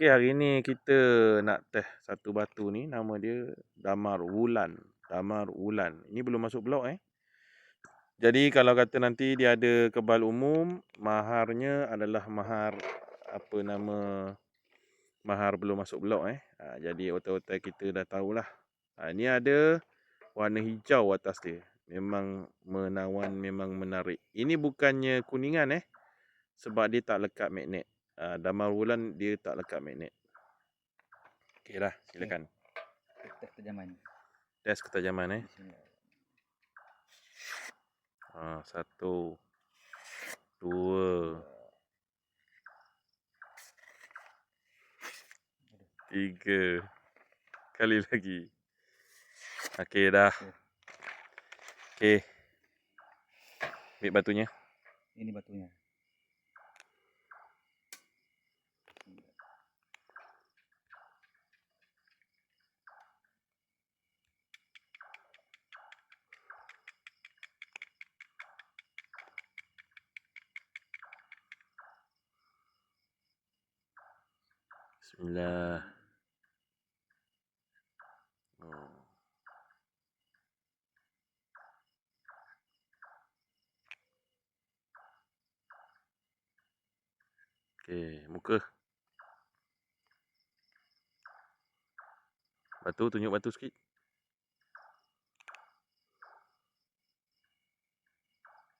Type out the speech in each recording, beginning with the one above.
Okey, hari ni kita nak test satu batu ni, nama dia Damar Wulan. Damar Wulan. Ini belum masuk blok Jadi kalau kata nanti dia ada kebal umum, maharnya adalah mahar mahar belum masuk blok Jadi otak-otak kita dah tahulah. Ini ada warna hijau atas dia. Memang menawan, memang menarik. Ini bukannya kuningan sebab dia tak lekat magnet. Damar Wulan dia tak lekat magnet. Okey dah, silakan. Test ketajaman. Test ketajaman Satu, dua, tiga. Kali lagi. Okey dah. Okey. Ambil batunya. Ini batunya. Bismillah. Okey, muka. Batu, tunjuk batu sikit.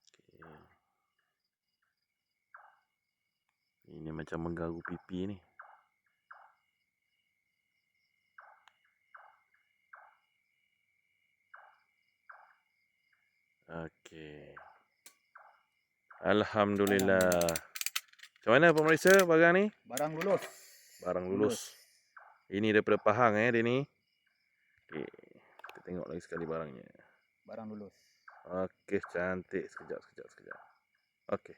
Okey. Ini macam menggaru pipi ni. Okey. Alhamdulillah. Macam mana pemeriksa barang ni? Barang lulus. Barang lulus. Ini daripada Pahang dia ni. Okey. Kita tengok lagi sekali barangnya. Barang lulus. Okey, cantik. Sekejap. Okey.